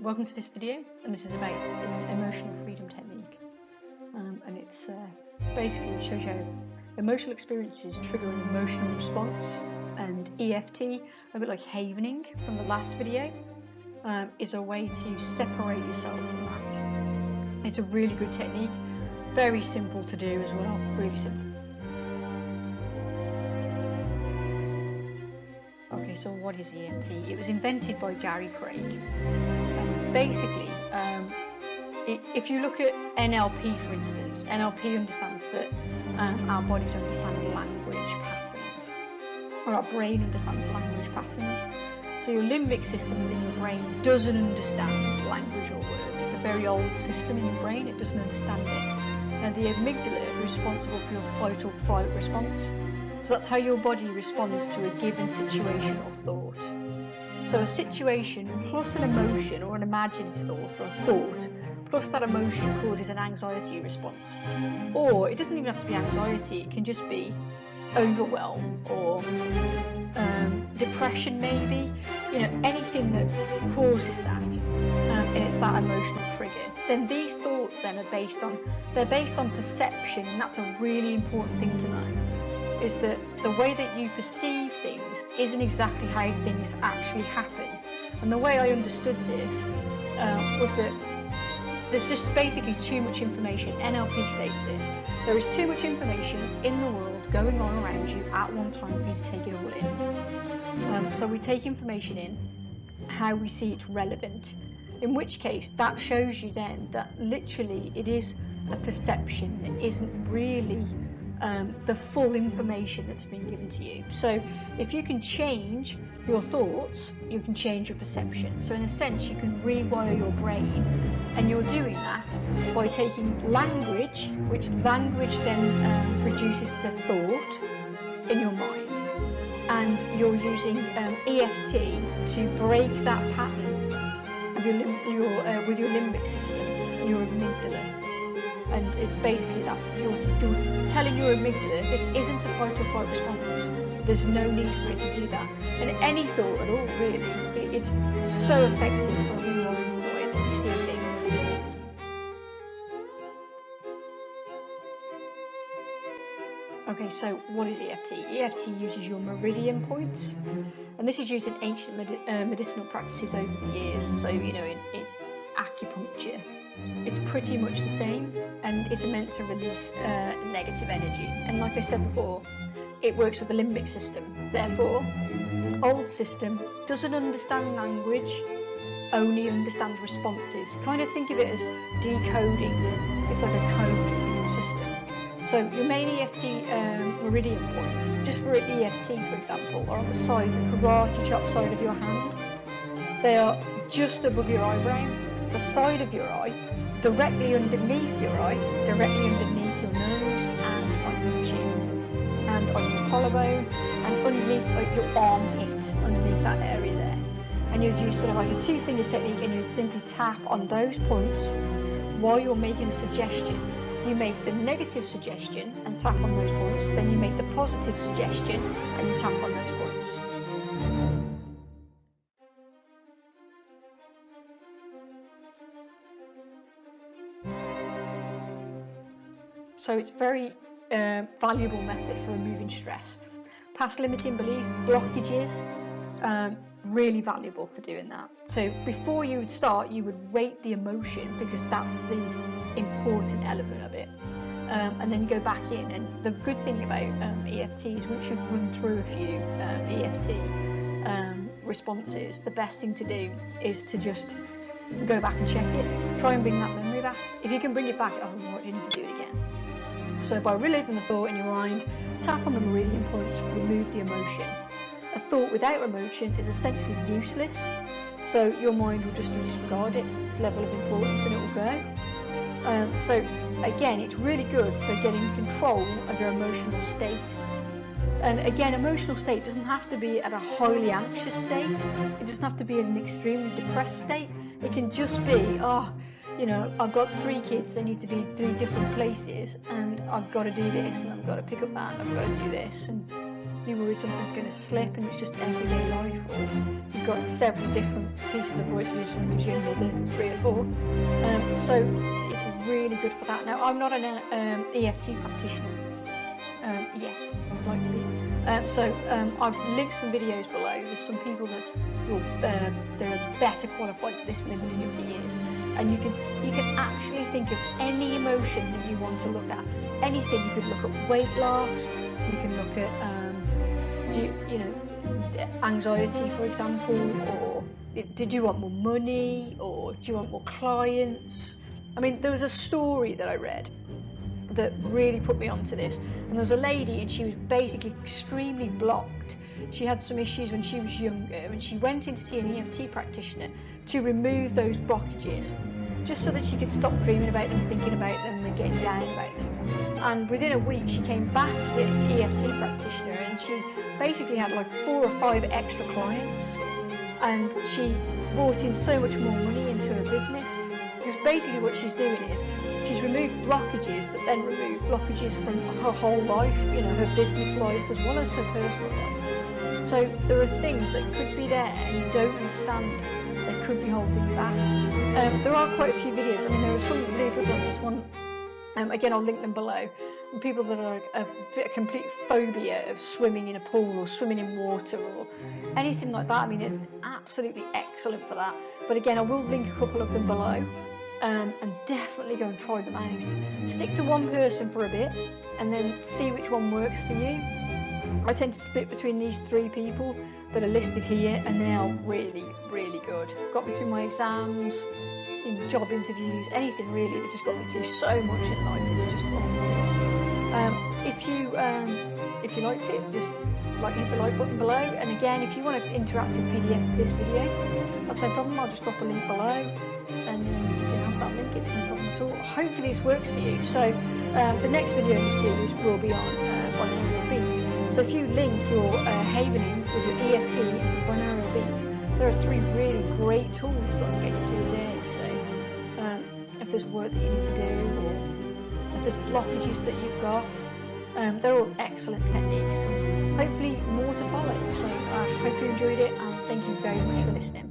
Welcome to this video, and this is about Emotional Freedom Technique, and it's basically it shows you how emotional experiences trigger an emotional response, and EFT, a bit like havening from the last video, is a way to separate yourself from that. It's a really good technique, very simple to do as well, really simple. Okay, so what is EFT? It was invented by Gary Craig. Basically, if you look at NLP, for instance, NLP understands that our bodies understand language patterns, or our brain understands language patterns. So your limbic system within your brain doesn't understand language or words. It's a very old system in your brain, it doesn't understand it. And the amygdala is responsible for your fight or flight response. So that's how your body responds to a given situation or thought. So a situation plus an emotion or an imagined thought or a thought plus that emotion causes an anxiety response. Or it doesn't even have to be anxiety, it can just be overwhelm or depression maybe, anything that causes that, and it's that emotional trigger. Then these thoughts then are based on perception, and that's a really important thing to know. Is that the way that you perceive things isn't exactly how things actually happen. And the way I understood this was that there's just basically too much information. NLP states this. There is too much information in the world going on around you at one time for you to take it all in. So we take information in, how we see it's relevant, in which case that shows you then that literally it is a perception that isn't really the full information that's been given to you. So if you can change your thoughts, you can change your perception. So in a sense, you can rewire your brain, and you're doing that by taking language, which language then produces the thought in your mind, and you're using EFT to break that pattern of with your limbic system, your amygdala. And it's basically that you're telling your amygdala this isn't a fight or flight response. There's no need for it to do that. And any thought at all, really, it's so effective for rewiring the way that you see things. Okay, so what is EFT? EFT uses your meridian points, and this is used in ancient medicinal practices over the years. So in acupuncture, it's pretty much the same, and it's meant to release negative energy. And like I said before, it works with the limbic system. Therefore, old system doesn't understand language, only understands responses. Kind of think of it as decoding. It's like a code system. So your main EFT meridian points, just for EFT for example, are on the side, the karate chop side of your hand. They are just above your eyebrow, the side of your eye, directly underneath your eye, directly underneath your nose, and on your chin, and on your collarbone, and underneath your armpit, underneath that area there. And you'd use sort of like a two-finger technique, and you'd simply tap on those points while you're making a suggestion. You make the negative suggestion and tap on those points, then you make the positive suggestion and you tap on those points. So it's very valuable method for removing stress. Past limiting belief, blockages, really valuable for doing that. So before you would start, you would rate the emotion, because that's the important element of it. And then you go back in, and the good thing about EFT is once you've run through a few EFT responses, the best thing to do is to just go back and check it. Try and bring that memory back. If you can bring it back, it doesn't mean you need to do it again. So by reliving the thought in your mind, tap on the meridian points, remove the emotion. A thought without emotion is essentially useless, so your mind will just disregard it, its level of importance, and it will go. So again, it's really good for getting control of your emotional state. And again, emotional state doesn't have to be at a highly anxious state. It doesn't have to be in an extremely depressed state. It can just be, I've got 3 kids, they need to be 3 different places, and I've got to do this, and I've got to pick up that, and I've got to do this, and you're worried something's going to slip, and it's just everyday life, or you've you've got several different pieces of work to do, so it gives you another 3 or 4. So it's really good for that. Now, I'm not an EFT practitioner yet. I'd like to be. I've linked some videos below. There's some people that they're better qualified for this and they've been doing it for years. And you can actually think of any emotion that you want to look at. Anything. You could look at weight loss. You can look at anxiety, for example, or did you want more money, or do you want more clients? I mean, there was a story that I read that really put me onto this, and there was a lady and she was basically extremely blocked. She had some issues when she was younger, and she went in to see an EFT practitioner to remove those blockages, just so that she could stop dreaming about them, thinking about them, and getting down about them. And within a week she came back to the EFT practitioner, and she basically had like 4 or 5 extra clients, and she brought in so much more money into her business, because basically what she's doing is she's removed blockages that then remove blockages from her whole life, her business life as well as her personal life. So there are things that could be there and you don't understand that could be holding you back. There are quite a few videos. I mean, there are some really good ones. There's one, again, I'll link them below. And people that are a complete phobia of swimming in a pool or swimming in water or anything like that. I mean, it's absolutely excellent for that. But again, I will link a couple of them below. And definitely go and try them out. Stick to one person for a bit and then see which one works for you. I tend to split between these 3 people that are listed here, and they are really, really good. Got me through my exams, in job interviews, anything really. They just got me through so much in life. It's just if you liked it, just hit the like button below. And again, if you want an interactive PDF of this video, that's no problem. I'll just drop a link below, and you can have that link. It's no problem at all. Hopefully this works for you. So the next video in the series will be on binaural beats. So if you link your havening with your EFT into binaural beats, there are 3 really great tools that will get you through a day. So if there's work that you need to do, or if there's blockages that you've got, they're all excellent techniques. Hopefully more to follow. So I hope you enjoyed it, and thank you very much for listening.